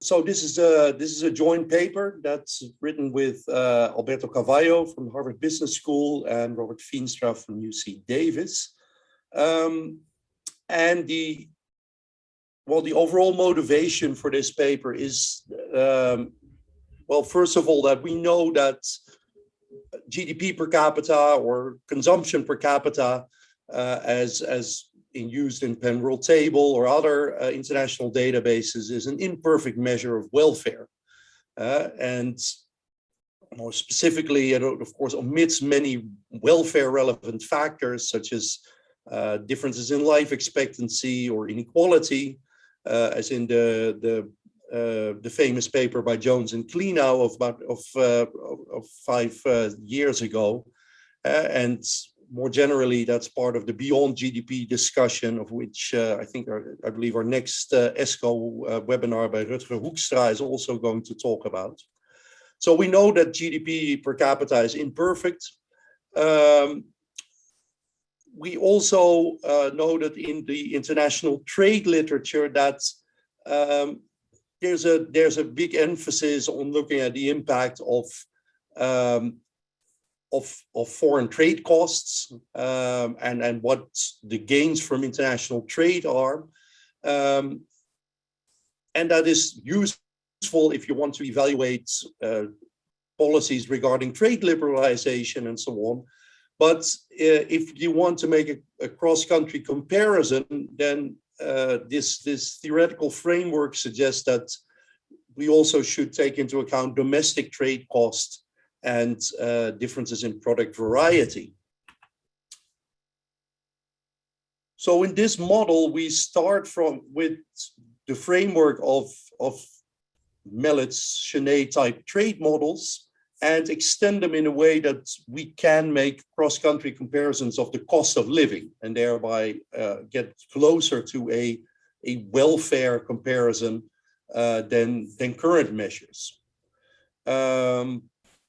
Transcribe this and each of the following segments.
So this is a joint paper that's written with Alberto Carvalho from Harvard Business School and Robert Veenstra from UC Davis. And the overall motivation for this paper is, well, first of all, that we know that GDP per capita or consumption per capita, as used in Penn World Table or other international databases, is an imperfect measure of welfare. And more specifically, it of course omits many welfare relevant factors such as differences in life expectancy or inequality, as in the famous paper by Jones and Klenow of 5 years ago. And more generally, that's part of the beyond GDP discussion, of which I believe our next ESCoE webinar by Rutger Hoekstra is also going to talk about. So we know that GDP per capita is imperfect. We also know that in the international trade literature that there's a big emphasis on looking at the impact of foreign trade costs and what the gains from international trade are. And that is useful if you want to evaluate policies regarding trade liberalization and so on. But if you want to make a cross-country comparison, then this theoretical framework suggests that we also should take into account domestic trade costs and differences in product variety. So in this model, we start with the framework of Mellett's Chenet type trade models and extend them in a way that we can make cross-country comparisons of the cost of living and thereby get closer to a welfare comparison than current measures.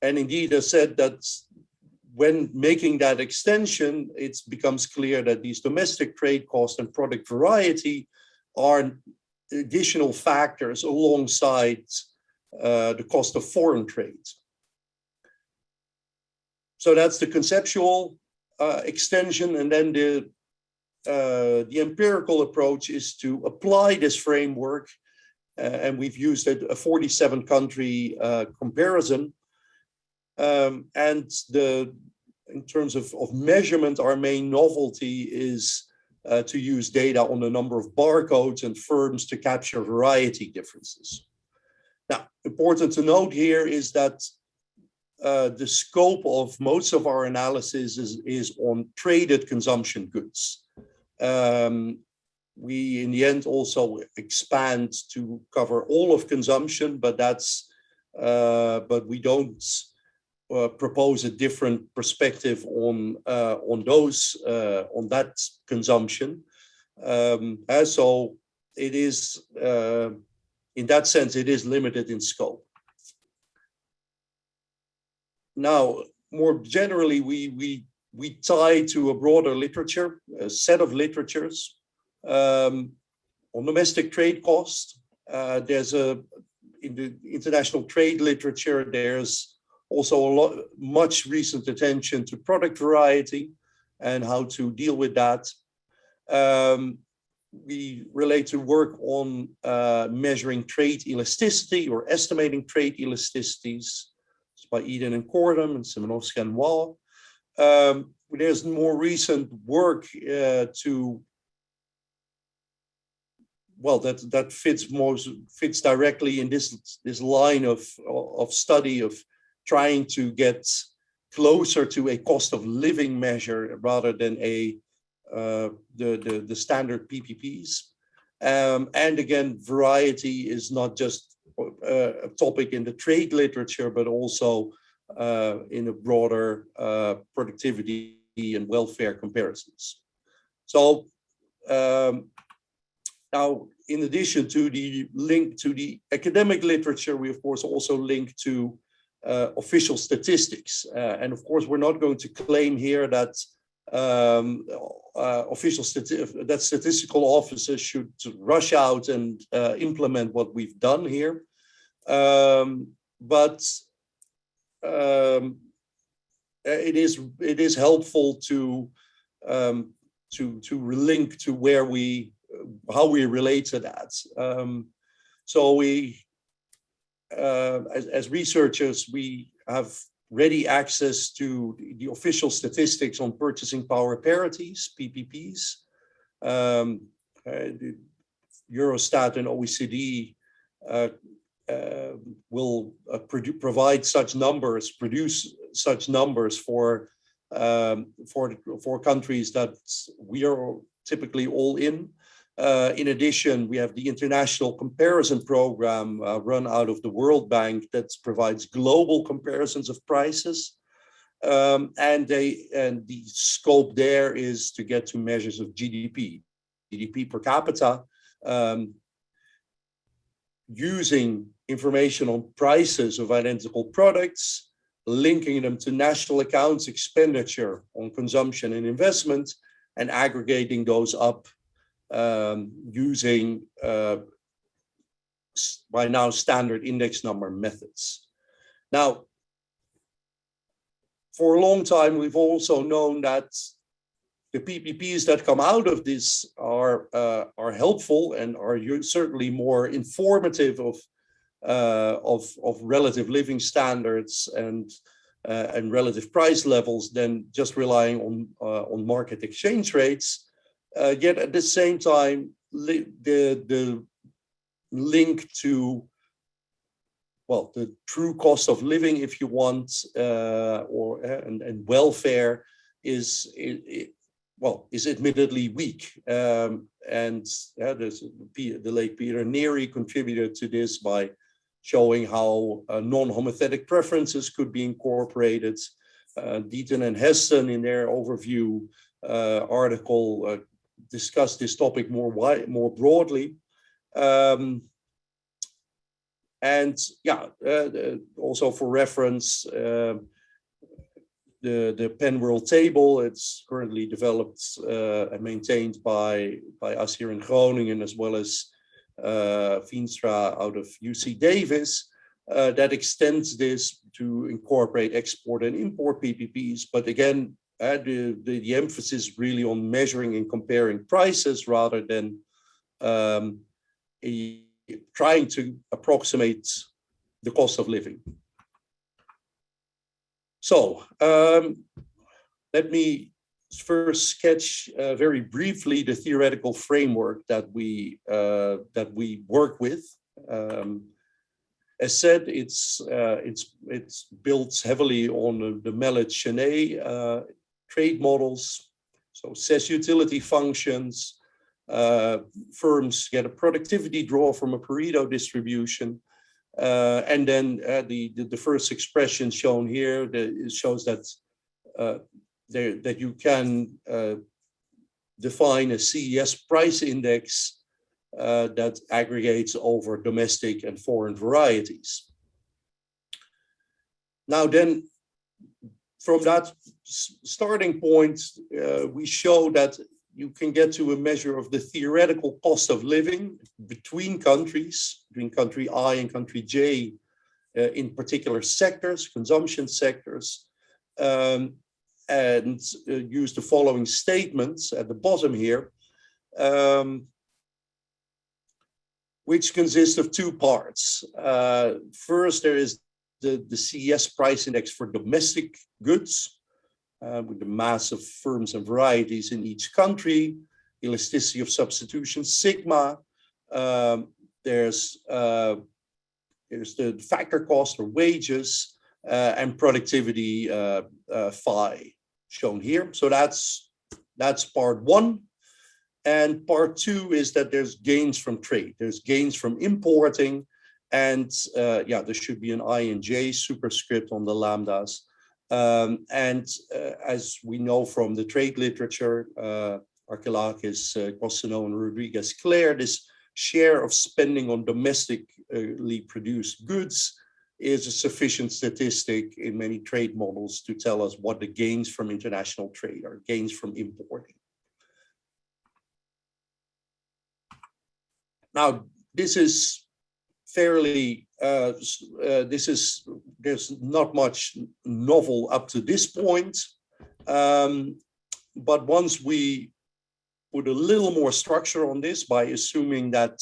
And indeed, I said that when making that extension, it becomes clear that these domestic trade costs and product variety are additional factors alongside the cost of foreign trade. So that's the conceptual extension, and then the empirical approach is to apply this framework, and we've used a 47-country comparison. And in terms of measurement, our main novelty is to use data on the number of barcodes and firms to capture variety differences. Now, important to note here is that the scope of most of our analysis is on traded consumption goods. We, in the end, also expand to cover all of consumption, but we don't propose a different perspective on that consumption. So it is, in that sense, it is limited in scope. Now, more generally, we tie to a broader literature, a set of literatures on domestic trade costs. In the international trade literature, there's also much recent attention to product variety and how to deal with that. We relate to work on measuring trade elasticity or estimating trade elasticities. It's by Eden and Cordham and Simonovsky and Wall. There's more recent work that fits directly in this line of study of trying to get closer to a cost of living measure rather than the standard PPPs. And again, variety is not just a topic in the trade literature, but also in a broader productivity and welfare comparisons. So now, in addition to the link to the academic literature, we of course also link to official statistics. And of course, we're not going to claim here that statistical offices should rush out and implement what we've done here. But it is helpful to link to where how we relate to that. So we, as researchers, we have ready access to the official statistics on purchasing power parities, PPPs. Eurostat and OECD will provide such numbers, produce such numbers for countries that we are typically all in. In addition, we have the international comparison program run out of the World Bank that provides global comparisons of prices. And the scope there is to get to measures of GDP per capita, using information on prices of identical products, linking them to national accounts expenditure on consumption and investment, and aggregating those up using by now standard index number methods. Now, for a long time, we've also known that the PPPs that come out of this are helpful and are certainly more informative of relative living standards and relative price levels than just relying on market exchange rates. Yet at the same time, the link to, well, the true cost of living, if you want, and welfare is admittedly weak. The late Peter Neary contributed to this by showing how non-homothetic preferences could be incorporated. Deaton and Heston, in their overview article, discussed this topic more broadly. Also for reference, the Penworld table, it's currently developed and maintained by us here in Groningen, as well as Veenstra out of UC Davis, that extends this to incorporate export and import PPPs. But again, the emphasis really on measuring and comparing prices rather than trying to approximate the cost of living. So let me first sketch very briefly the theoretical framework that we work with. As said, it's built heavily on the Mallet-Chenet trade models. So says utility functions. Firms get a productivity draw from a Pareto distribution. And then the first expression shown here shows that that you can define a CES price index that aggregates over domestic and foreign varieties. Now then, from that starting point, we show that you can get to a measure of the theoretical cost of living between countries, between country I and country J, in particular sectors, consumption sectors, and use the following statements at the bottom here, which consist of two parts. First, there is the CES price index for domestic goods, with the mass of firms and varieties in each country, elasticity of substitution, sigma. There's the factor cost or wages, and productivity, phi, shown here. So that's part one. And part two is that there's gains from trade. There's gains from importing, and there should be an I and J superscript on the lambdas. As we know from the trade literature, Arkelakis, Cossino, and Rodriguez-Clare, this share of spending on domestically produced goods is a sufficient statistic in many trade models to tell us what the gains from international trade are, gains from importing. Now, this is fairly, there's not much novel up to this point. But once we put a little more structure on this by assuming that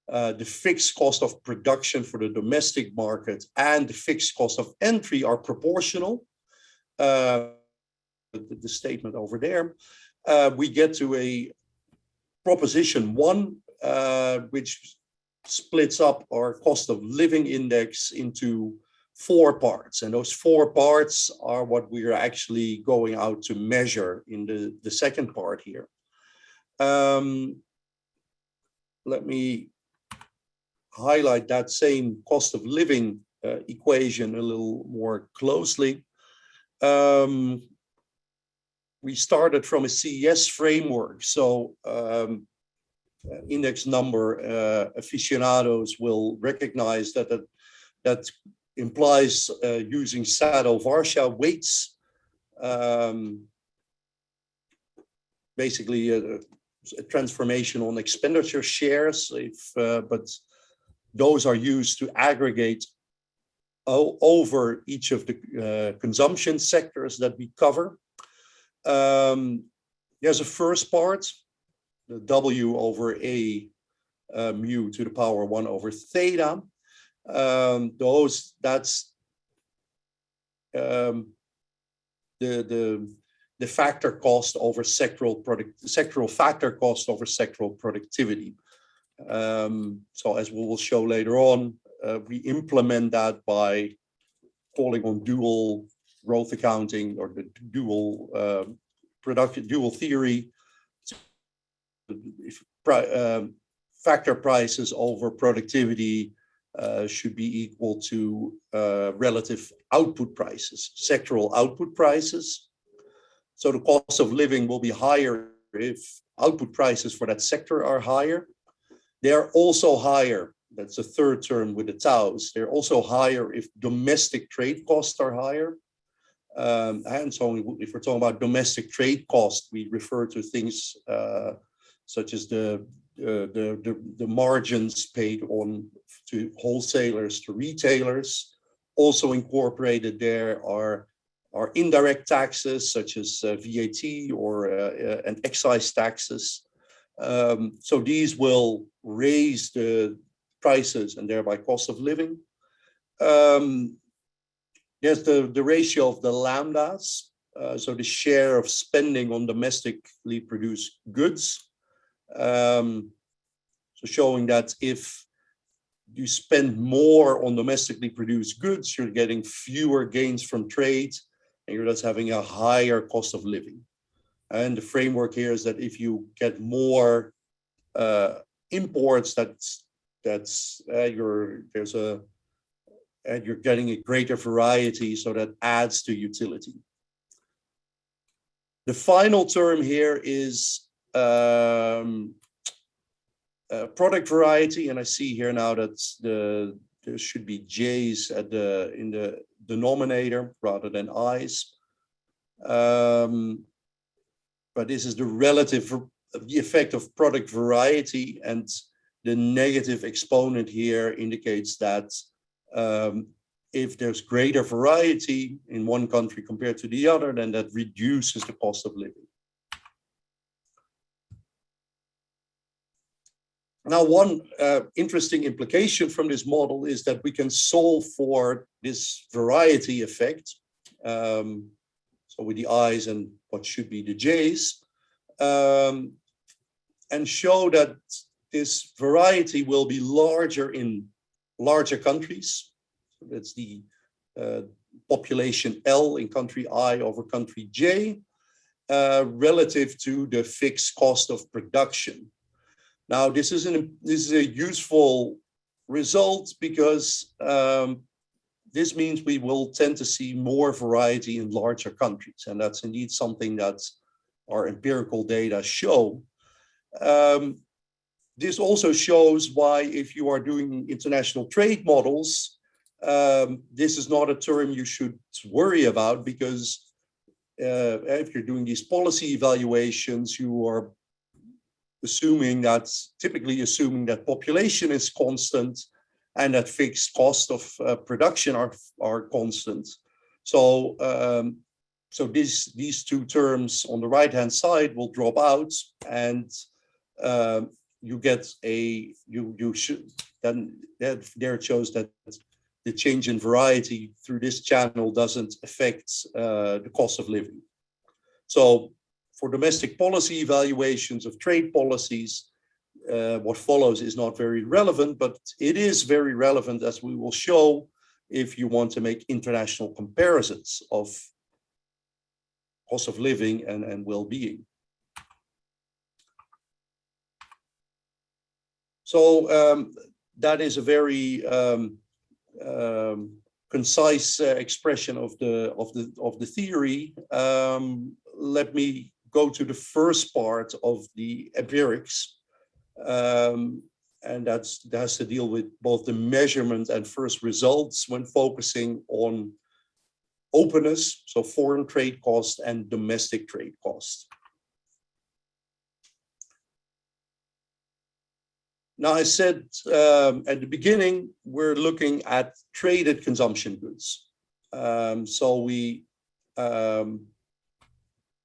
the fixed cost of production for the domestic market and the fixed cost of entry are proportional, the statement over there, we get to a proposition 1, which splits up our cost of living index into 4 parts. And those 4 parts are what we are actually going out to measure in the second part here. Let me highlight that same cost of living equation a little more closely. We started from a CES framework, so index number aficionados will recognize that implies using Sadow-Varsha weights, basically a transformation on expenditure shares, but those are used to aggregate over each of the consumption sectors that we cover. There's a first part, the W over A mu to the power 1 over theta. That's the factor cost over sectoral factor cost over sectoral productivity. So as we will show later on, we implement that by calling on dual growth accounting or the dual dual theory. If factor prices over productivity should be equal to relative output prices, sectoral output prices. So the cost of living will be higher if output prices for that sector are higher. They are also higher, that's the third term with the taus, they're also higher if domestic trade costs are higher. And so if we're talking about domestic trade costs, we refer to things such as the margins paid on to wholesalers, to retailers. Also incorporated there are indirect taxes such as VAT or and excise taxes. So these will raise the prices and thereby cost of living. There's the ratio of the lambdas, so the share of spending on domestically produced goods. So showing that if you spend more on domestically produced goods, you're getting fewer gains from trade, and you're thus having a higher cost of living. And the framework here is that if you get more imports, you're getting a greater variety, so that adds to utility. The final term here is product variety, and I see here now that there should be J's in the denominator rather than I's. But this is the the effect of product variety, and the negative exponent here indicates that if there's greater variety in one country compared to the other, then that reduces the cost of living. Now, one interesting implication from this model is that we can solve for this variety effect. So with the I's and what should be the J's, and show that this variety will be larger in larger countries. So that's the population L in country I over country J, relative to the fixed cost of production. Now, this is a useful result because this means we will tend to see more variety in larger countries, and that's indeed something that our empirical data show. This also shows why, if you are doing international trade models, this is not a term you should worry about, because if you're doing these policy evaluations, you are typically assuming that population is constant, and that fixed cost of production are constant. So these two terms on the right-hand side will drop out, and you get you should then there it shows that the change in variety through this channel doesn't affect the cost of living. So for domestic policy evaluations of trade policies, what follows is not very relevant, but it is very relevant, as we will show, if you want to make international comparisons of cost of living and well-being. So that is a very concise expression of the theory. Let me go to the first part of the empirics, and that has to deal with both the measurement and first results when focusing on openness, so foreign trade cost and domestic trade cost. Now, I said at the beginning, we're looking at traded consumption goods.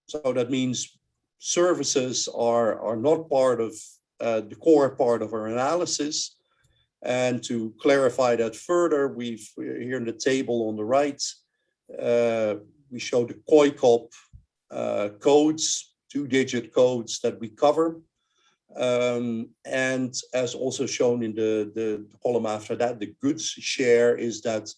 So that means services are not part of the core part of our analysis. And to clarify that further, we've here in the table on the right, we show the ESCoE codes, 2-digit codes that we cover. And as also shown in the column after that, the goods share is that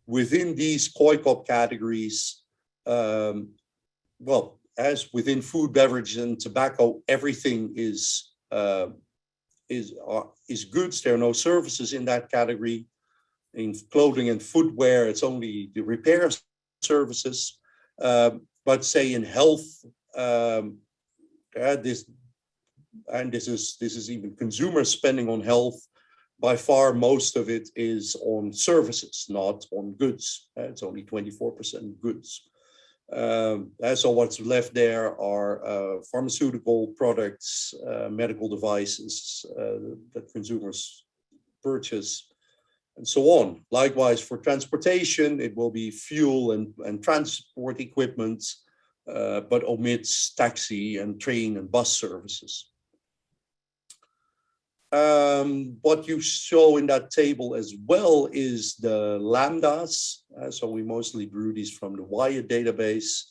within these ESCoE categories, well, as within food, beverage, and tobacco, everything is goods. There are no services in that category. In clothing and footwear, it's only the repair services. But say in health, this is even consumer spending on health. By far, most of it is on services, not on goods. It's only 24% goods. So what's left there are pharmaceutical products, medical devices that consumers purchase, and so on. Likewise, for transportation, it will be fuel and transport equipment, but omits taxi and train and bus services. What you show in that table as well is the lambdas. So we mostly drew these from the Wyatt database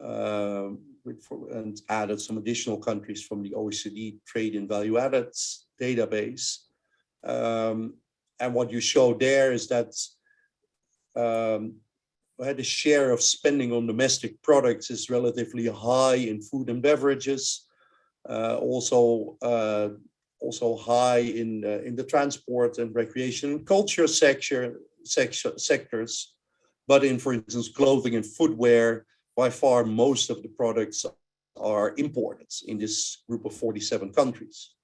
and added some additional countries from the OECD Trade in Value Added database. And what you show there is that the share of spending on domestic products is relatively high in food and beverages, also high in the transport and recreation and culture sectors, but in, for instance, clothing and footwear, by far most of the products are imported in this group of 47 countries.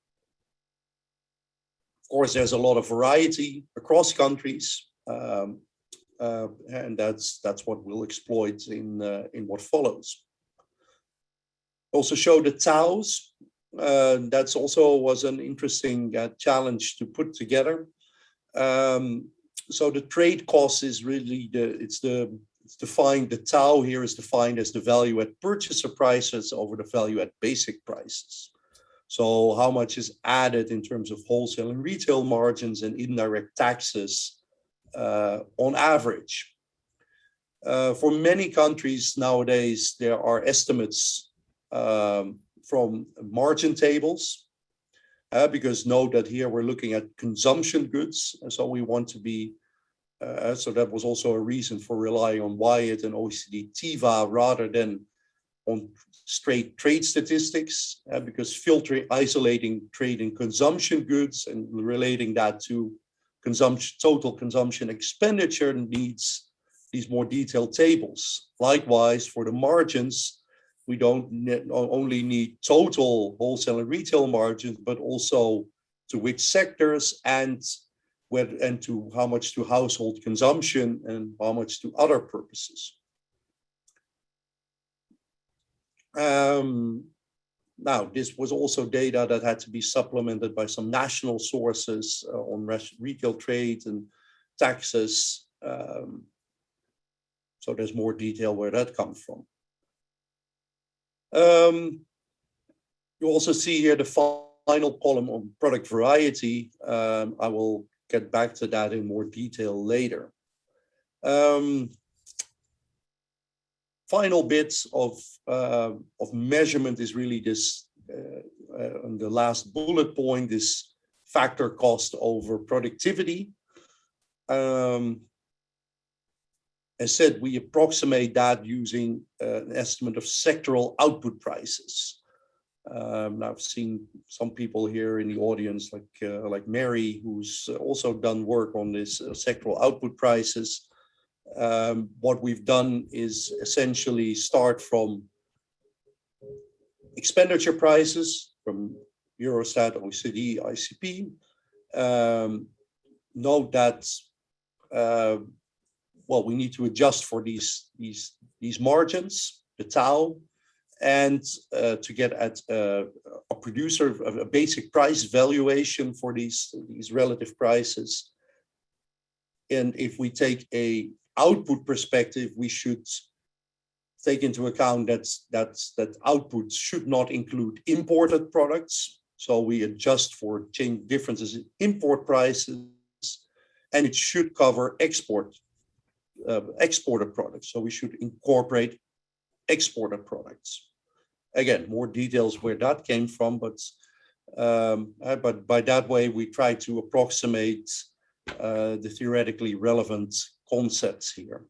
Of course, there's a lot of variety across countries, and that's what we'll exploit in what follows. Also show the TAUs. That's also was an interesting challenge to put together. So the trade cost is really it's defined, the TAU here is defined as the value at purchaser prices over the value at basic prices. So how much is added in terms of wholesale and retail margins and indirect taxes on average. For many countries nowadays, there are estimates from margin tables, because note that here we're looking at consumption goods. So we want to be, so that was also a reason for relying on Wyatt and OECD TIVA rather than on straight trade statistics, because isolating trade and consumption goods and relating that to total consumption expenditure needs these more detailed tables. Likewise, for the margins, we don't only need total wholesale and retail margins, but also to which sectors and to how much to household consumption and how much to other purposes. Now, this was also data that had to be supplemented by some national sources on retail trade and taxes. So there's more detail where that comes from. You also see here the final column on product variety. I will get back to that in more detail later. Final bits of measurement is really this, on the last bullet point, this factor cost over productivity. As said, we approximate that using an estimate of sectoral output prices. I've seen some people here in the audience, like Mary, who's also done work on this sectoral output prices. What we've done is essentially start from expenditure prices from Eurostat, OECD, ICP. Note that well, we need to adjust for these margins, the tau, and to get at a producer of a basic price valuation for these relative prices. And if we take a output perspective, we should take into account that output should not include imported products. So we adjust for change differences in import prices, and it should cover exported products. So we should incorporate exported products. Again, more details where that came from, but by that way we try to approximate the theoretically relevant concepts here.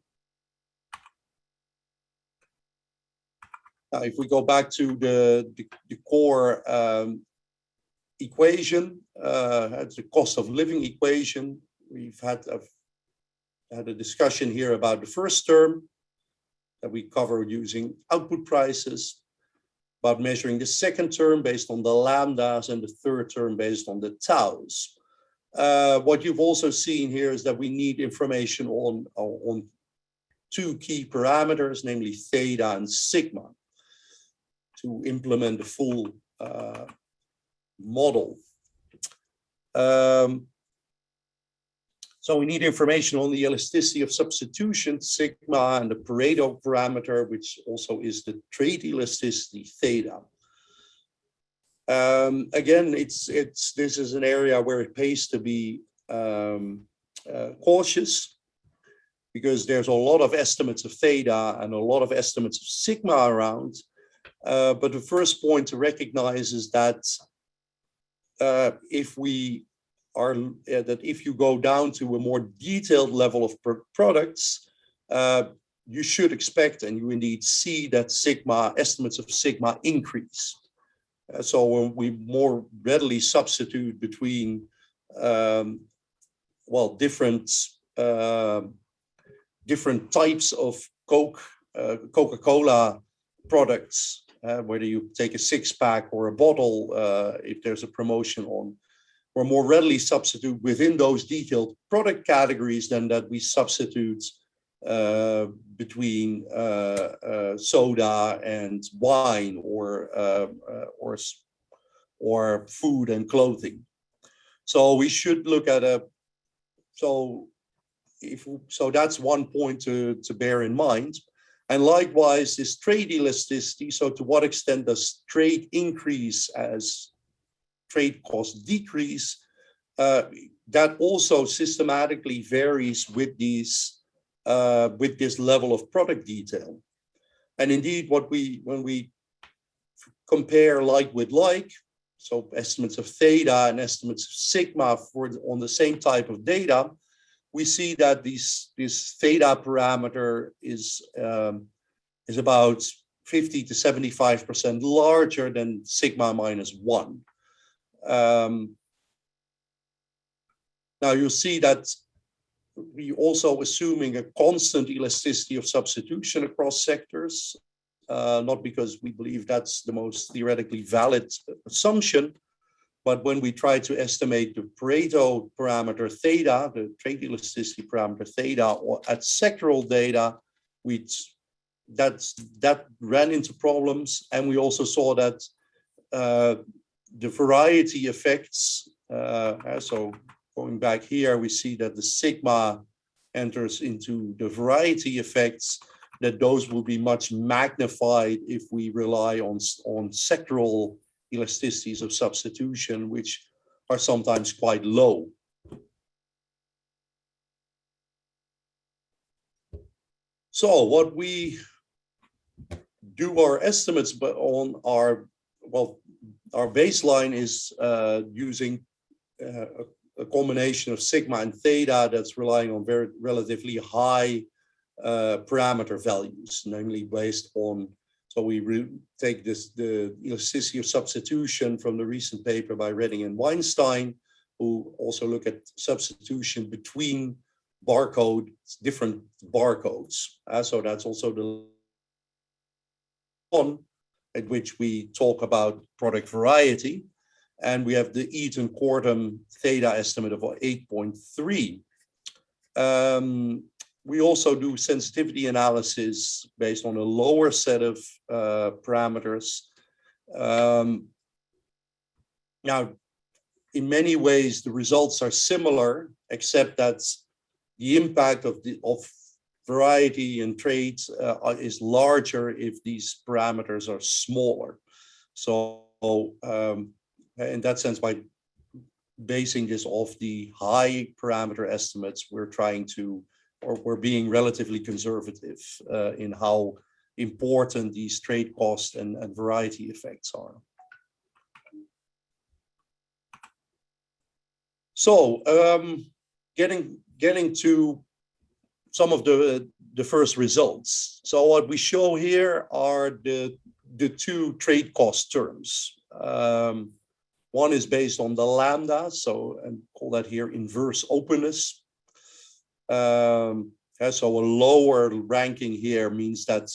If we go back to the core equation, it's the cost of living equation. We've had a discussion here about the first term that we cover using output prices, about measuring the second term based on the lambdas and the third term based on the taus. What you've also seen here is that we need information on two key parameters, namely theta and sigma, to implement the full model. So we need information on the elasticity of substitution, sigma, and the Pareto parameter, which also is the trade elasticity, theta. Again, this is an area where it pays to be cautious, because there's a lot of estimates of theta and a lot of estimates of sigma around. But the first point to recognize is that if you go down to a more detailed level of products, you should expect, and you indeed see, that estimates of sigma increase. So when we more readily substitute between different types of Coca-Cola products, whether you take a 6-pack or a bottle, if there's a promotion on, or more readily substitute within those detailed product categories than that we substitute between soda and wine, or food and clothing. So we should look at so that's one point to bear in mind. And likewise, this trade elasticity, so to what extent does trade increase as trade costs decrease, that also systematically varies with this level of product detail. And indeed, when we compare like with like, so estimates of theta and estimates of sigma on the same type of data, we see that this theta parameter is about 50 to 75% larger than sigma minus 1. Now you'll see that we also assuming a constant elasticity of substitution across sectors, not because we believe that's the most theoretically valid assumption, but when we try to estimate the Pareto parameter theta, the trade elasticity parameter theta, or at sectoral data, that ran into problems. And we also saw that the variety effects. So going back here, we see that the sigma enters into the variety effects, that those will be much magnified if we rely on sectoral elasticities of substitution, which are sometimes quite low. So what we do our estimates but on our, well, our baseline is using a combination of sigma and theta that's relying on very relatively high parameter values, namely based on, so we take the elasticity of substitution from the recent paper by Redding and Weinstein, who also look at substitution between different barcodes. So that's also the one at which we talk about product variety. And we have the Eaton-Kortum theta estimate of 8.3. We also do sensitivity analysis based on a lower set of parameters. Now, in many ways, the results are similar, except that the impact of variety and traits is larger if these parameters are smaller. So in that sense, by basing this off the high parameter estimates, we're trying to, or we're being relatively conservative in how important these trait cost and variety effects are. So getting to some of the first results. So what we show here are the two trait cost terms. One is based on the lambda, so and call that here inverse openness. So a lower ranking here means that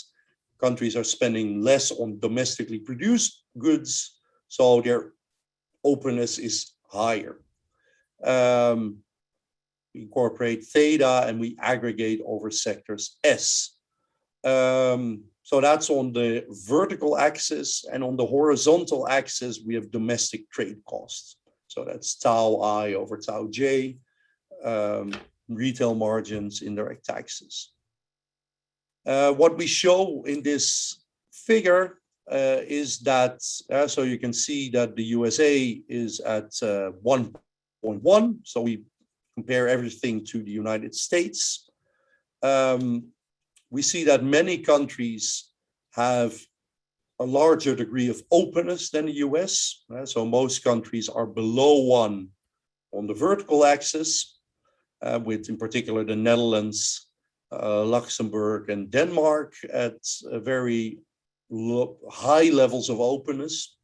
countries are spending less on domestically produced goods, so their openness is higher. We incorporate theta and we aggregate over sectors S. So that's on the vertical axis, and on the horizontal axis, we have domestic trade costs. So that's tau I over tau J, retail margins, indirect taxes. What we show in this figure is that, so you can see that the USA is at 1.1. So we compare everything to the United States. We see that many countries have a larger degree of openness than the US. So most countries are below 1 on the vertical axis, with in particular the Netherlands, Luxembourg, and Denmark at very high levels of openness.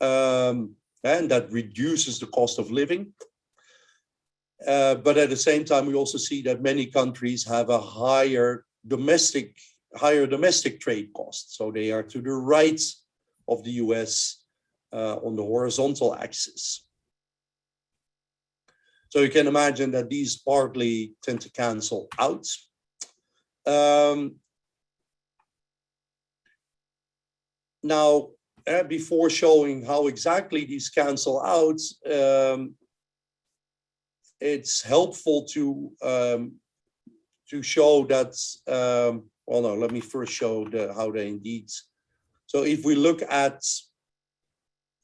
And that reduces the cost of living. But at the same time, we also see that many countries have a higher domestic trade costs. So they are to the right of the US on the horizontal axis. So you can imagine that these partly tend to cancel out. Now, before showing how exactly these cancel out, it's helpful to show that, well, no, let me first show how they indeed. So if we look at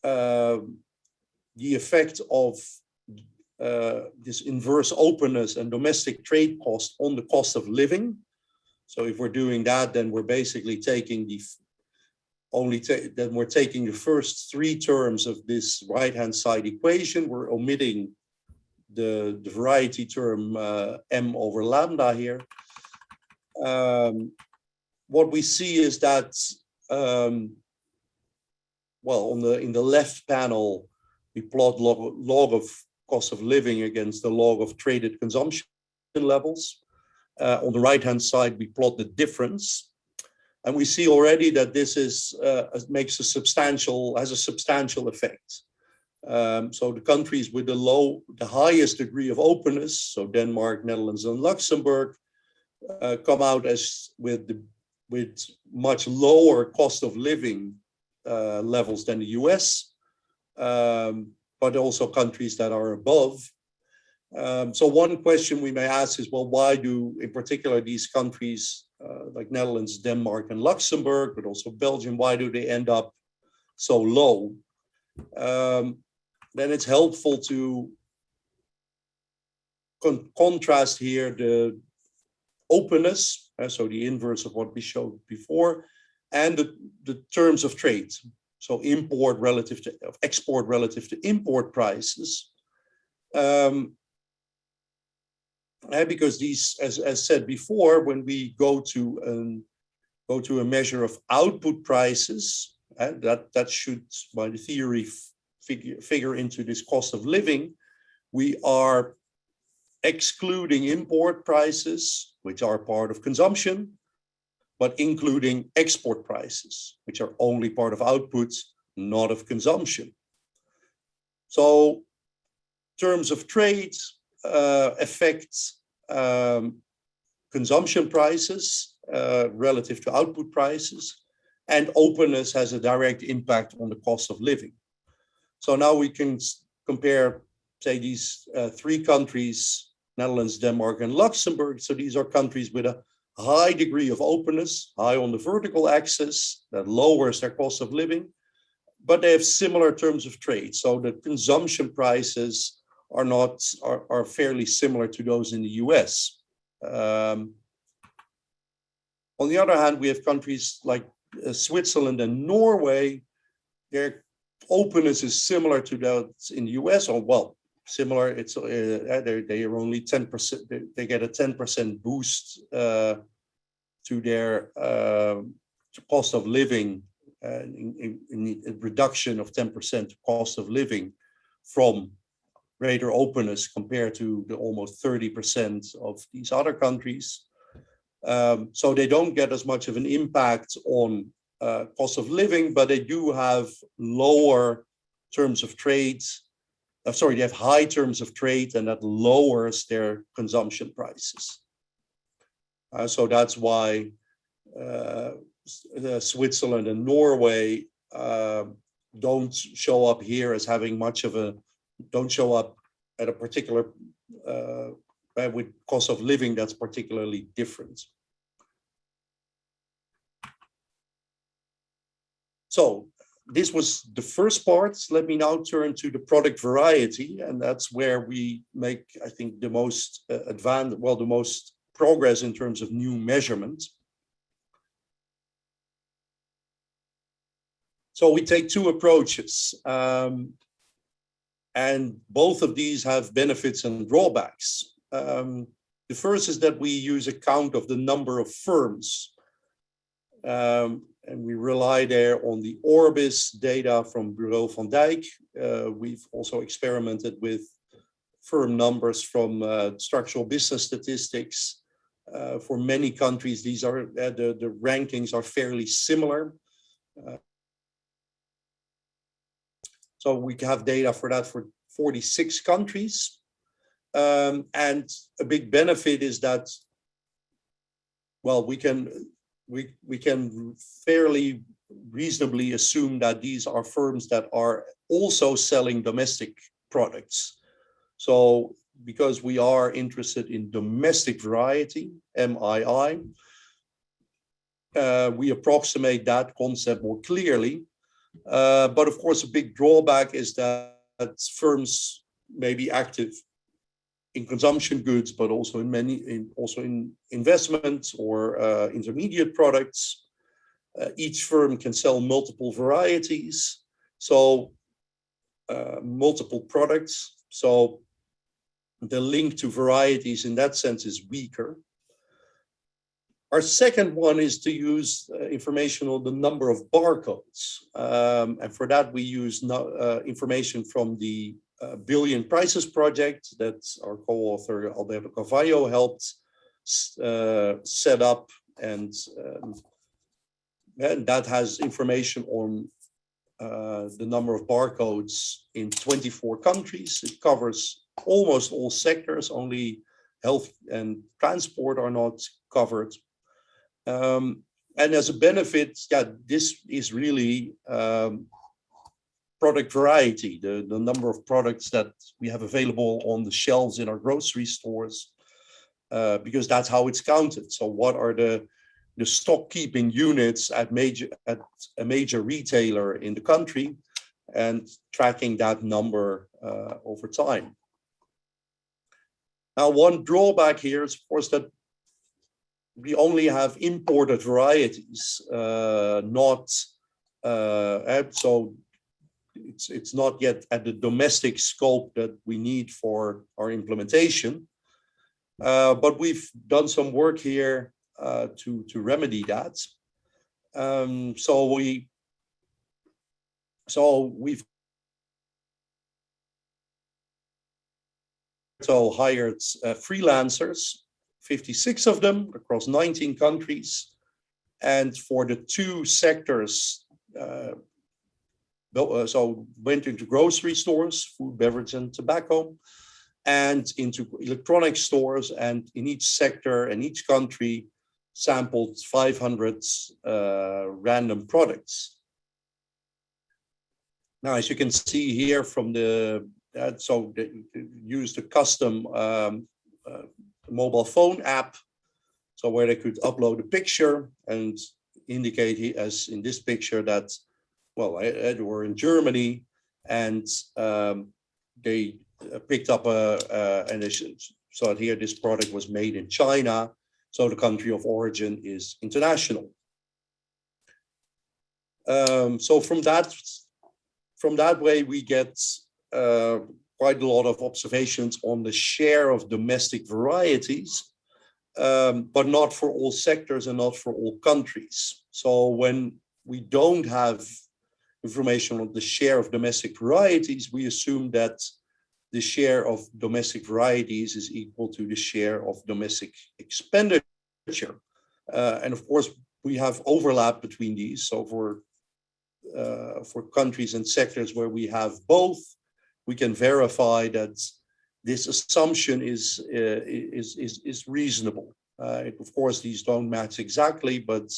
the effect of this inverse openness and domestic trade cost on the cost of living. So if we're doing that, then we're basically taking then we're taking the first 3 terms of this right-hand side equation. We're omitting the variety term m over lambda here. What we see is that, well, in the left panel, we plot log of cost of living against the log of traded consumption levels. On the right-hand side, we plot the difference. And we see already that this has a substantial effect. So the countries with the highest degree of openness, so Denmark, Netherlands, and Luxembourg, come out with much lower cost of living levels than the US, but also countries that are above. So one question we may ask is, well, why do, in particular, these countries like Netherlands, Denmark, and Luxembourg, but also Belgium, why do they end up so low? Then it's helpful to contrast here the openness, so the inverse of what we showed before, and the terms of trade. So import relative to export relative to import prices. Because these, as said before, when we go to a measure of output prices, that should, by the theory, figure into this cost of living, we are excluding import prices, which are part of consumption, but including export prices, which are only part of output, not of consumption. So terms of trade affect consumption prices relative to output prices, and openness has a direct impact on the cost of living. So now we can compare, say, these three countries, Netherlands, Denmark, and Luxembourg. So these are countries with a high degree of openness, high on the vertical axis, that lowers their cost of living, but they have similar terms of trade. So the consumption prices are fairly similar to those in the US. On the other hand, we have countries like Switzerland and Norway. Their openness is similar to those in the US, or well, similar. It's they are only 10%. They get a 10% boost to their cost of living, in a reduction of 10% cost of living from greater openness compared to the almost 30% of these other countries. So they don't get as much of an impact on cost of living, but they do have lower terms of trade. They have high terms of trade, and that lowers their consumption prices. So that's why Switzerland and Norway don't show up here as having much of a, don't show up at a particular, with cost of living that's particularly different. So this was the first part. Let me now turn to the product variety, and that's where we make, I think, the most advanced, well, the most progress in terms of new measurements. So we take two approaches, and both of these have benefits and drawbacks. The first is that we use a count of the number of firms. And we rely there on the Orbis data from Bureau van Dijk. We've also experimented with firm numbers from structural business statistics. For many countries, these are the rankings are fairly similar. So we have data for that for 46 countries. And a big benefit is that, well, we can fairly reasonably assume that these are firms that are also selling domestic products. So because we are interested in domestic variety, MII, we approximate that concept more clearly. But of course, a big drawback is that firms may be active in consumption goods, but also in investments or intermediate products. Each firm can sell multiple varieties, so multiple products. So the link to varieties in that sense is weaker. Our second one is to use information on the number of barcodes. And for that, we use information from the Billion Prices project that our co-author Alberto Carvalho helped set up, and that has information on the number of barcodes in 24 countries. It covers almost all sectors, only health and transport are not covered. And as a benefit, yeah, this is really product variety, the number of products that we have available on the shelves in our grocery stores, because that's how it's counted. So what are the stock keeping units at a major retailer in the country, and tracking that number over time. Now, one drawback here is, of course, that we only have imported varieties, not so it's not yet at the domestic scope that we need for our implementation. But we've done some work here to remedy that. So we've hired freelancers, 56 of them across 19 countries. And for the two sectors, so went into grocery stores, food, beverage, and tobacco, and into electronic stores, and in each sector and each country sampled 500 random products. Now, as you can see here from the, so they used a custom mobile phone app, so where they could upload a picture and indicate, as in this picture, that, well, they were in Germany, and they picked up and they saw here this product was made in China, so the country of origin is international. So from that way, we get quite a lot of observations on the share of domestic varieties, but not for all sectors and not for all countries. So when we don't have information on the share of domestic varieties, we assume that the share of domestic varieties is equal to the share of domestic expenditure. And of course, we have overlap between these. So for countries and sectors where we have both, we can verify that this assumption is reasonable. Of course, these don't match exactly, but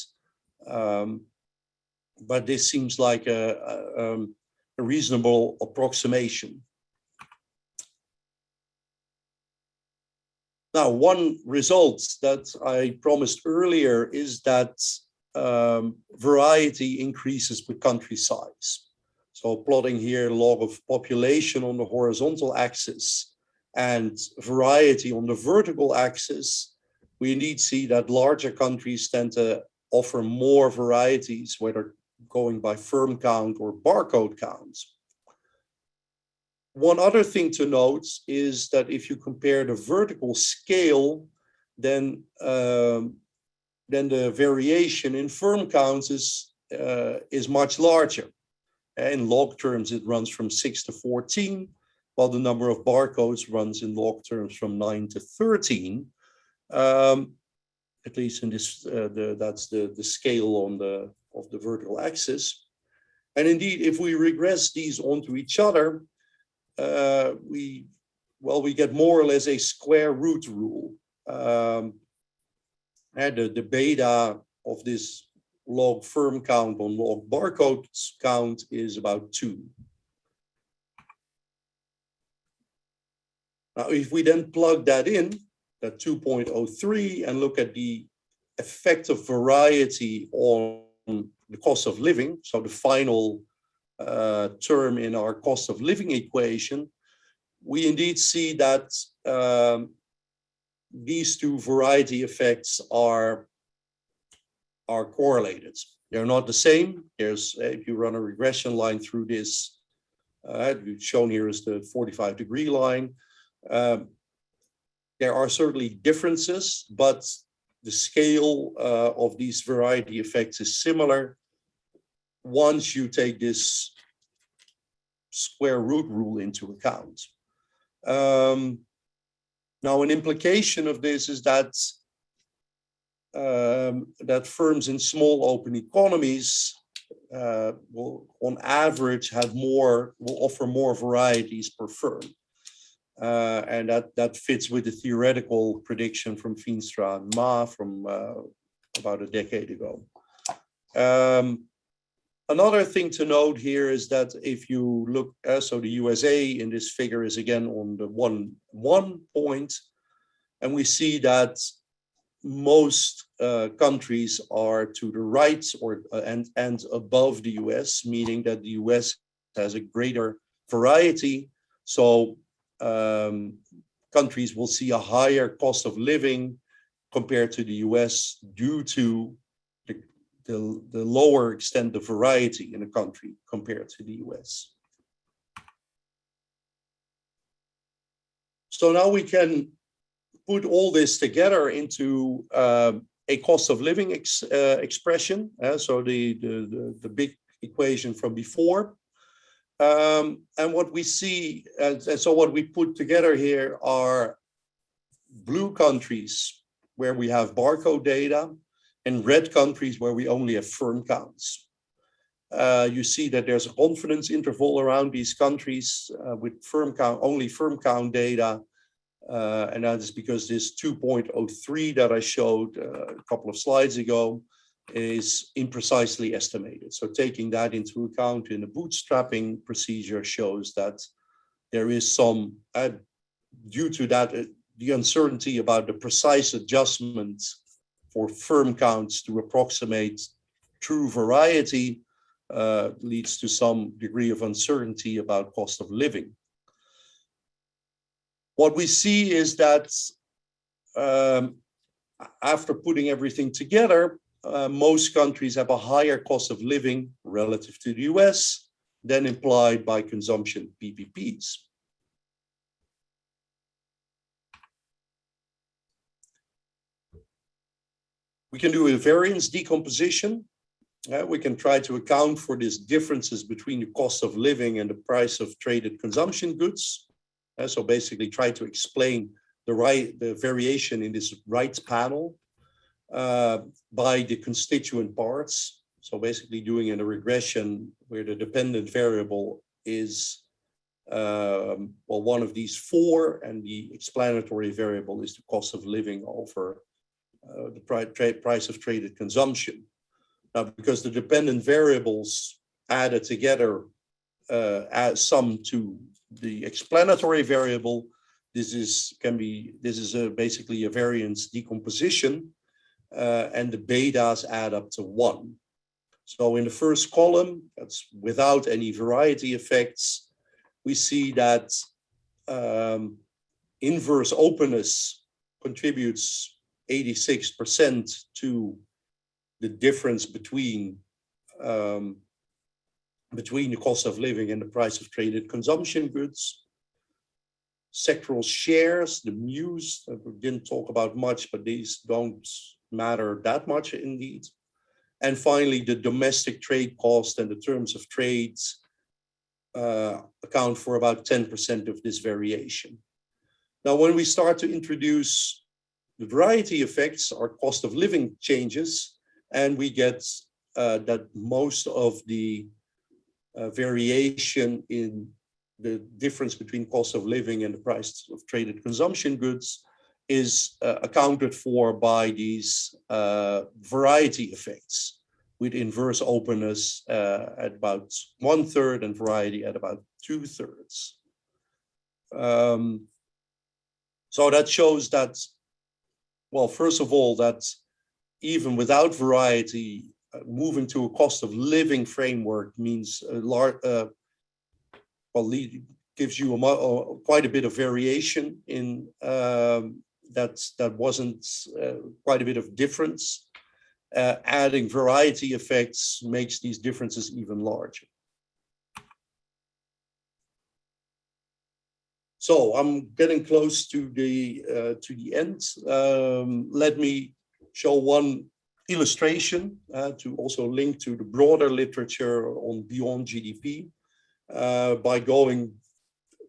this seems like a reasonable approximation. Now, one result that I promised earlier is that variety increases with country size. So plotting here log of population on the horizontal axis and variety on the vertical axis, we indeed see that larger countries tend to offer more varieties, whether going by firm count or barcode counts. One other thing to note is that if you compare the vertical scale, then the variation in firm counts is much larger. In log terms, it runs from 6 to 14, while the number of barcodes runs in log terms from 9 to 13. At least in this, that's the scale of the vertical axis. And indeed, if we regress these onto each other, we get more or less a square root rule. And the beta of this log firm count on log barcode count is about 2. Now, if we then plug that in, that 2.03, and look at the effect of variety on the cost of living, so the final term in our cost of living equation, we indeed see that these two variety effects are correlated. They're not the same. There's, if you run a regression line through this, shown here is the 45-degree line. There are certainly differences, but the scale of these variety effects is similar once you take this square root rule into account. Now, an implication of this is that that firms in small open economies will, on average, will offer more varieties per firm. And that fits with the theoretical prediction from Veenstra and Ma from about a decade ago. Another thing to note here is that if you look, so the USA in this figure is again on the 1 point, and we see that most countries are to the right or and above the US, meaning that the US has a greater variety. So countries will see a higher cost of living compared to the US due to the lower extent of variety in a country compared to the US. So now we can put all this together into a cost of living expression. So the big equation from before. And what we see, and so what we put together here are blue countries where we have barcode data and red countries where we only have firm counts. You see that there's a confidence interval around these countries with only firm count data. And that is because this 2.03 that I showed a couple of slides ago is imprecisely estimated. So taking that into account in a bootstrapping procedure shows that there is some, due to that, the uncertainty about the precise adjustment for firm counts to approximate true variety leads to some degree of uncertainty about cost of living. What we see is that after putting everything together, most countries have a higher cost of living relative to the US than implied by consumption PPPs. We can do a variance decomposition. We can try to account for these differences between the cost of living and the price of traded consumption goods. So basically try to explain the variation in this right panel by the constituent parts. So basically doing in a regression where the dependent variable is one of these four, and the explanatory variable is the cost of living over the price of traded consumption. Now, because the dependent variables added together sum to the explanatory variable, this is basically a variance decomposition, and the betas add up to 1. So in the first column, that's without any variety effects, we see that inverse openness contributes 86% to the difference between the cost of living and the price of traded consumption goods. Sectoral shares, the MUs, that we didn't talk about much, but these don't matter that much indeed. And finally, the domestic trade cost and the terms of trades account for about 10% of this variation. Now, when we start to introduce the variety effects, our cost of living changes, and we get that most of the variation in the difference between cost of living and the price of traded consumption goods is accounted for by these variety effects, with inverse openness at about 1/3 and variety at about 2/3. So that shows that, well, first of all, that even without variety, moving to a cost of living framework means gives you quite a bit of variation in that wasn't quite a bit of difference. Adding variety effects makes these differences even larger. So I'm getting close to the end. Let me show one illustration to also link to the broader literature on beyond GDP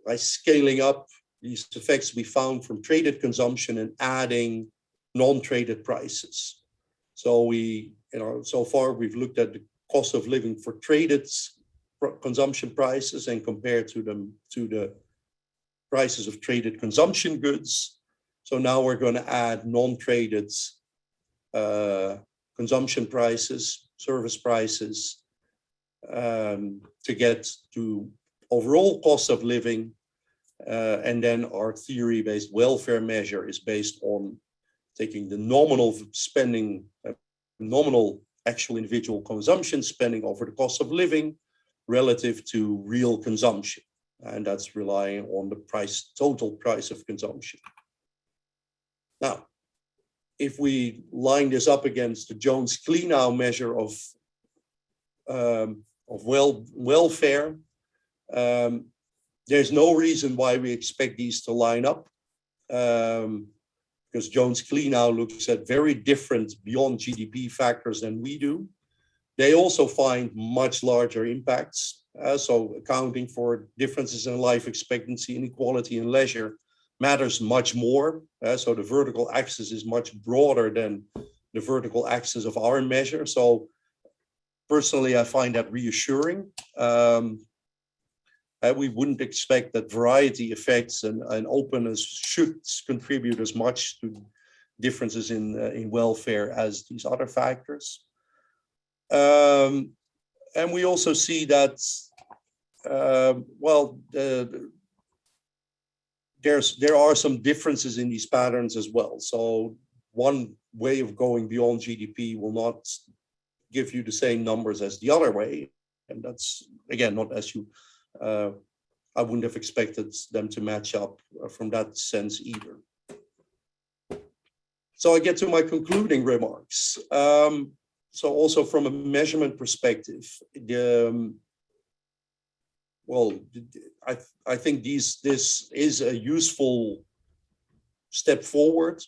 by scaling up these effects we found from traded consumption and adding non-traded prices. So so far we've looked at the cost of living for traded consumption prices and compared to the prices of traded consumption goods. So now we're going to add non-traded consumption prices, service prices, to get to overall cost of living. And then our theory-based welfare measure is based on taking the nominal spending, nominal actual individual consumption spending over the cost of living relative to real consumption. And that's relying on the total price of consumption. Now, if we line this up against the Jones-Klenow measure of welfare, there's no reason why we expect these to line up, because Jones-Klenow looks at very different beyond GDP factors than we do. They also find much larger impacts. So accounting for differences in life expectancy, inequality, and leisure matters much more. So the vertical axis is much broader than the vertical axis of our measure. So personally, I find that reassuring. We wouldn't expect that variety effects and openness should contribute as much to differences in welfare as these other factors. And we also see that, there are some differences in these patterns as well. So one way of going beyond GDP will not give you the same numbers as the other way. And that's, again, not as you, I wouldn't have expected them to match up from that sense either. So I get to my concluding remarks. So also from a measurement perspective, I think this is a useful step forward.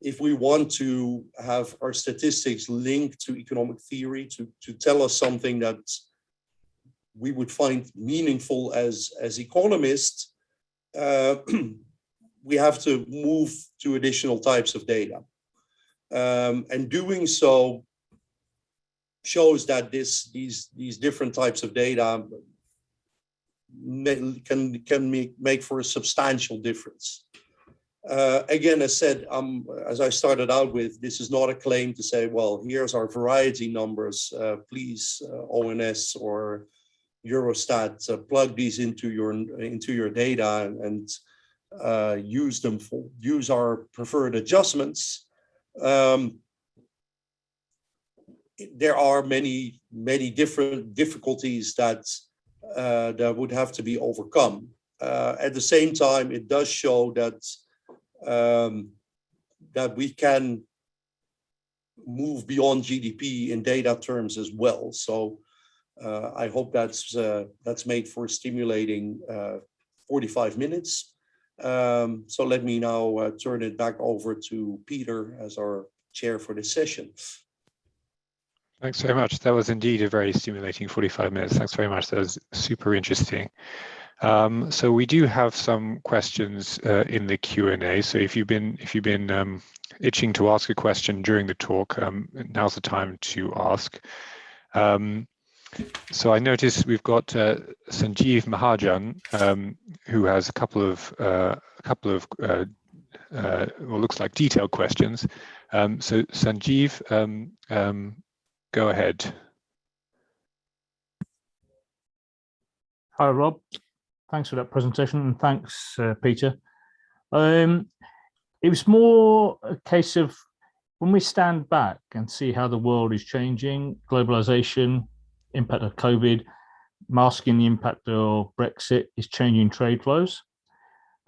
If we want to have our statistics linked to economic theory to tell us something that we would find meaningful as economists, we have to move to additional types of data. And doing so shows that these different types of data can make for a substantial difference. Again, as said, as I started out with, this is not a claim to say, well, here's our variety numbers. Please, ONS or Eurostat, plug these into your data and use our preferred adjustments. There are many different difficulties that would have to be overcome. At the same time, it does show that that we can move beyond GDP in data terms as well. So I hope that's made for stimulating 45 minutes. So let me now turn it back over to Peter as our chair for this session. Thanks very much. That was indeed a very stimulating 45 minutes. Thanks very much. That was super interesting. So we do have some questions in the Q&A. So if you've been itching to ask a question during the talk, now's the time to ask. So I noticed we've got Sanjeev Mahajan, who has a couple of what looks like detailed questions. So Sanjeev, go ahead. Hi, Rob. Thanks for that presentation, and thanks, Peter. It was more a case of when we stand back and see how the world is changing, globalization, impact of COVID, masking the impact of Brexit is changing trade flows.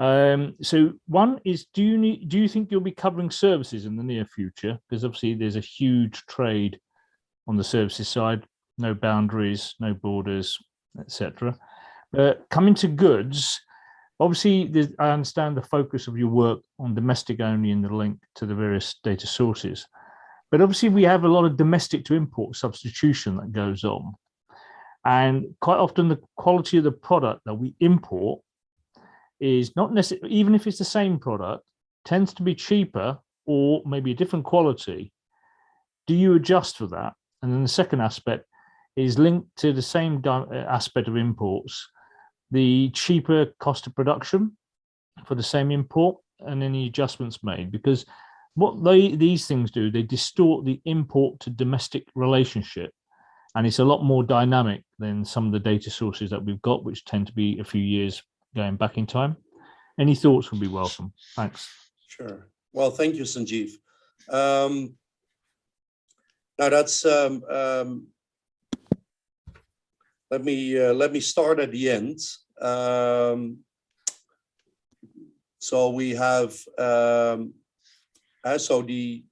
So one is, do you think you'll be covering services in the near future? Because obviously there's a huge trade on the services side, no boundaries, no borders, etc. Coming to goods, obviously I understand the focus of your work on domestic only and the link to the various data sources. But obviously we have a lot of domestic to import substitution that goes on. And quite often the quality of the product that we import is not necessarily, even if it's the same product, tends to be cheaper or maybe a different quality. Do you adjust for that? And then the second aspect is linked to the same aspect of imports, the cheaper cost of production for the same import and any adjustments made, because what these things do, they distort the import to domestic relationship. And it's a lot more dynamic than some of the data sources that we've got, which tend to be a few years going back in time. Any thoughts would be welcome. Thanks. Sure. Well, thank you, Sanjeev. Now that's let me start at the end. So we have so the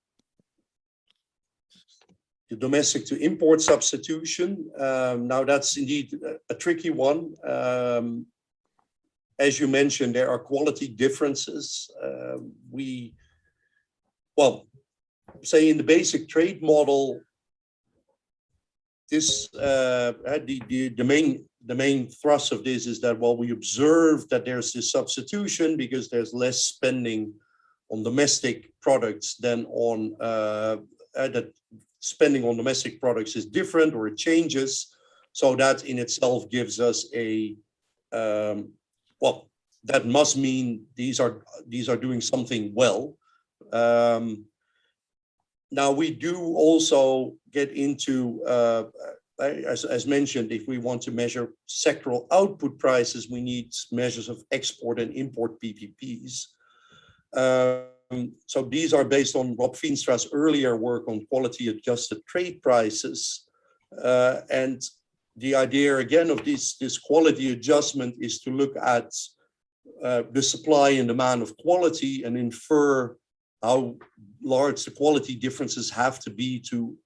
domestic to import substitution. Now that's indeed a tricky one. As you mentioned, there are quality differences. Well, say in the basic trade model, this the main thrust of this is that, well, we observe that there's this substitution because there's less spending on domestic products than on that spending on domestic products is different or it changes. So that in itself gives us a well, that must mean these are doing something well. Now we do also get into, as mentioned, if we want to measure sectoral output prices, we need measures of export and import PPPs. So these are based on Rob Veenstra's earlier work on quality adjusted trade prices. And the idea again of this quality adjustment is to look at the supply and demand of quality and infer how large the quality differences have to be to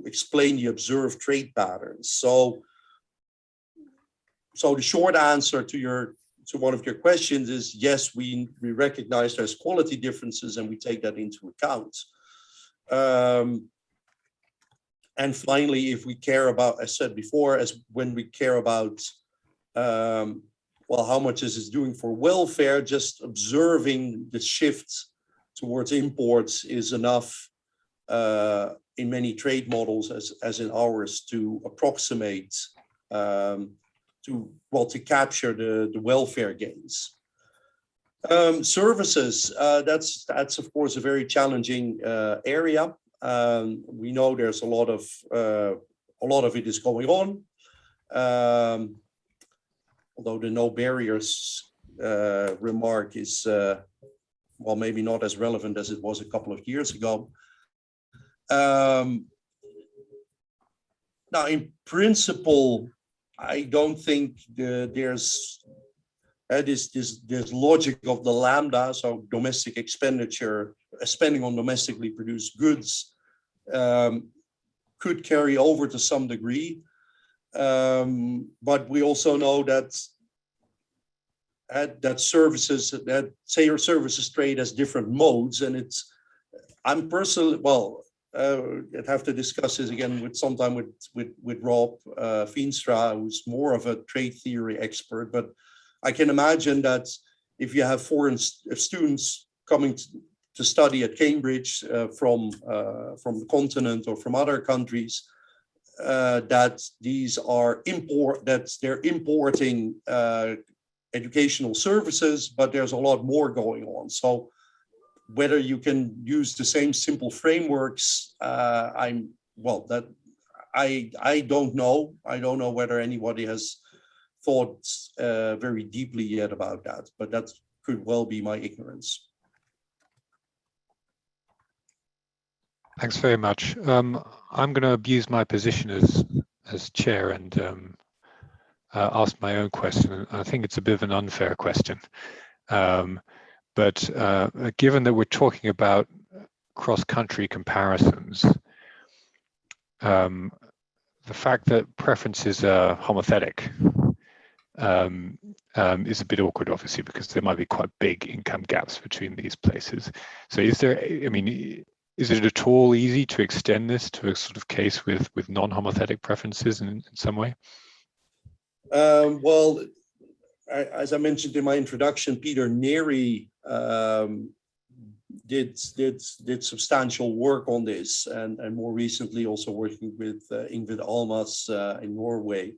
explain the observed trade patterns. So the short answer to one of your questions is yes, we recognize there's quality differences and we take that into account. And finally, if we care about, as said before, when we care about well, how much is this doing for welfare, just observing the shift towards imports is enough in many trade models as in ours to approximate to capture the welfare gains. Services, that's of course a very challenging area. We know there's a lot of it is going on. Although the no barriers remark is well, maybe not as relevant as it was a couple of years ago. Now, in principle, I don't think there's this logic of the lambda, so domestic expenditure, spending on domestically produced goods, could carry over to some degree. But we also know that services, that say your services trade has different modes, and I'm personally, well, I'd have to discuss this again with Rob Veenstra, who's more of a trade theory expert. But I can imagine that if you have foreign students coming to study at Cambridge from the continent or from other countries, that they're importing educational services, but there's a lot more going on. So whether you can use the same simple frameworks, I don't know. I don't know whether anybody has thought very deeply yet about that, but that could well be my ignorance. Thanks very much. I'm going to abuse my position as chair and ask my own question. I think it's a bit of an unfair question. But given that we're talking about cross-country comparisons, the fact that preferences are homothetic is a bit awkward, obviously, because there might be quite big income gaps between these places. So is there, I mean, is it at all easy to extend this to a sort of case with non-homothetic preferences in some way? Well, as I mentioned in my introduction, Peter Neri did substantial work on this, and more recently also working with Ingrid Almas in Norway.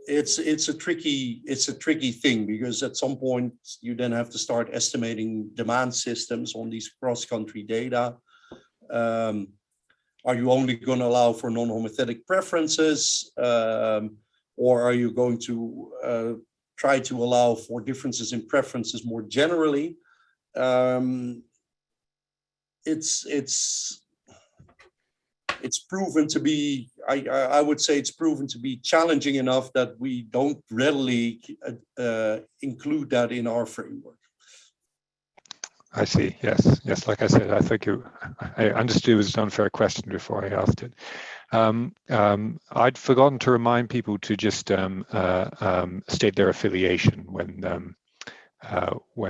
it's a tricky thing, because at some point you then have to start estimating demand systems on these cross-country data. Are you only going to allow for non-homothetic preferences, or are you going to try to allow for differences in preferences more generally? It's proven to be, I would say it's proven to be challenging enough that we don't readily include that in our framework. I see. Yes. Yes. Like I said, I think I understood it was an unfair question before I asked it. I'd forgotten to remind people to just state their affiliation when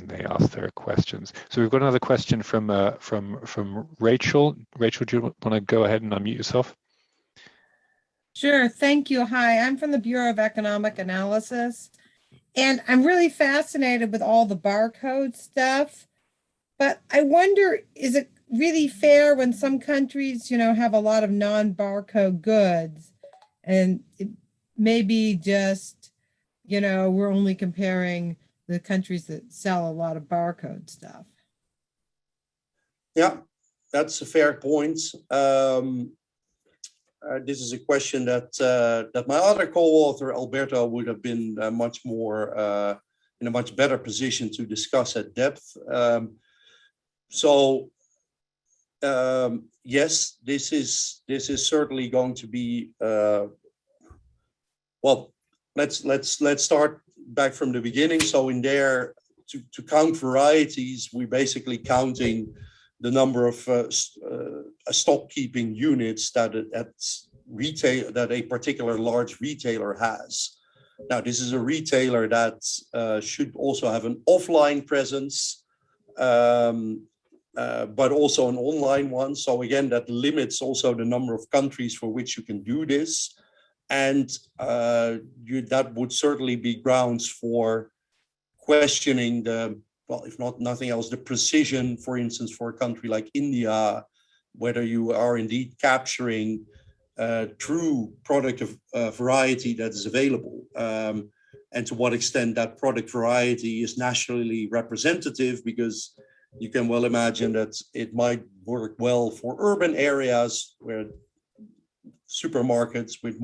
they ask their questions. So we've got another question from Rachel. Rachel, do you want to go ahead and unmute yourself? Sure. Thank you. Hi, I'm from the Bureau of Economic Analysis, and I'm really fascinated with all the barcode stuff. But I wonder, is it really fair when some countries, have a lot of non-barcode goods, and it maybe just, we're only comparing the countries that sell a lot of barcode stuff? Yeah, that's a fair point. This is a question that my other co-author Alberto would have been much more in a much better position to discuss at depth. Yes, this is certainly going to be well. Let's start back from the beginning. So in there, to count varieties, we're basically counting the number of stock keeping units that a particular large retailer has. Now, this is a retailer that should also have an offline presence, but also an online one. So again, that limits also the number of countries for which you can do this. And that would certainly be grounds for questioning if nothing else, the precision, for instance, for a country like India, whether you are indeed capturing true product variety that is available, and to what extent that product variety is nationally representative, because you can well imagine that it might work well for urban areas where supermarkets with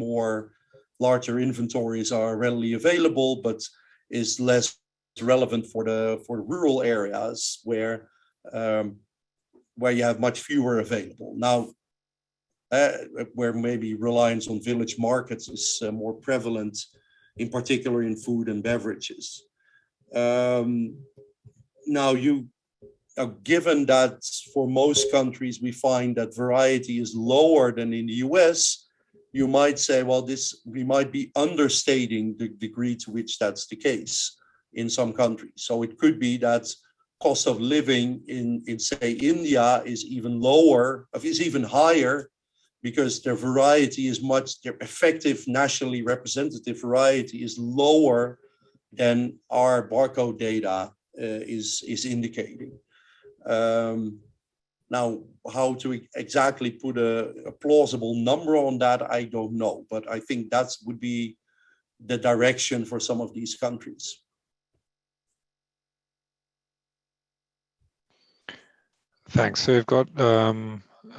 larger inventories are readily available, but is less relevant for rural areas where you have much fewer available. Now, where maybe reliance on village markets is more prevalent, in particular in food and beverages. Now, given that for most countries we find that variety is lower than in the US, you might say, well, we might be understating the degree to which that's the case in some countries. So it could be that cost of living in say India is even higher, because their variety their effective nationally representative variety is lower than our barcode data is indicating. Now, how to exactly put a plausible number on that, I don't know, but I think that would be the direction for some of these countries. Thanks. So we've got a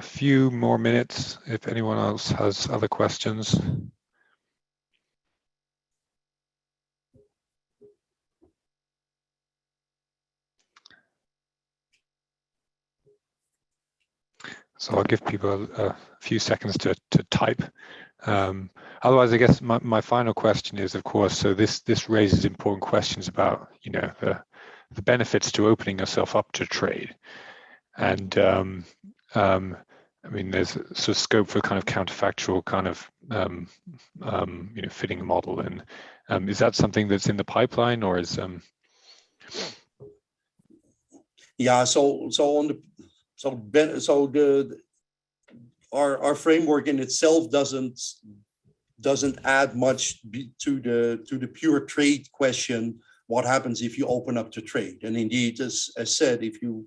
few more minutes if anyone else has other questions. So I'll give people a few seconds to type. Otherwise, I guess my final question is, of course, so this raises important questions about, the benefits to opening yourself up to trade. And I mean, there's sort of scope for kind of counterfactual kind of, fitting a model. And is that something that's in the pipeline, or is? Yeah. Our framework in itself doesn't add much to the pure trade question. What happens if you open up to trade? And indeed, as said, if you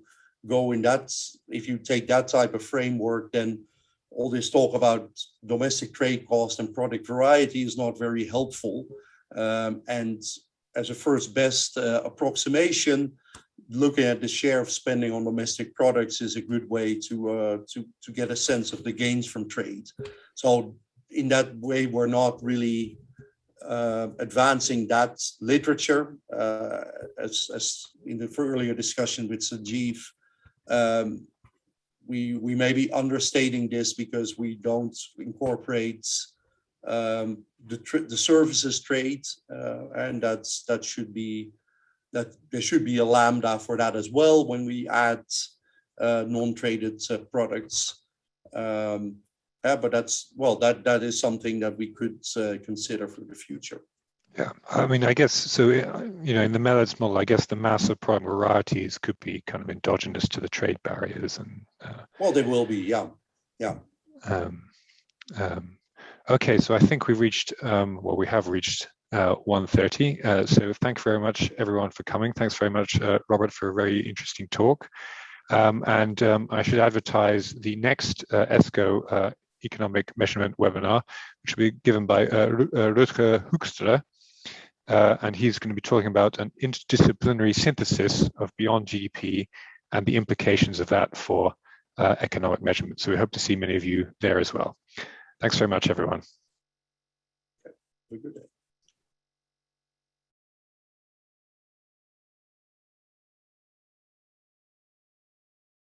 take that type of framework, then all this talk about domestic trade cost and product variety is not very helpful. And as a first best approximation, looking at the share of spending on domestic products is a good way to get a sense of the gains from trade. So in that way, we're not really advancing that literature. As in the earlier discussion with Sanjeev, we may be understating this because we don't incorporate the services trade, and that there should be a lambda for that as well when we add non-traded products. But that is something that we could consider for the future. Yeah, I mean, I guess so. In the Mellard's model, I guess the mass of product varieties could be kind of endogenous to the trade barriers, and well, they will be, yeah. Okay, so I think we've reached, we have reached 1:30. So thank you very much, everyone, for coming. Thanks very much, Robert, for a very interesting talk. I should advertise the next ESCoE economic measurement webinar, which will be given by Rutger Hoekstra. And he's going to be talking about an interdisciplinary synthesis of beyond GDP and the implications of that for economic measurement. So we hope to see many of you there as well. Thanks very much, everyone. Have a good day.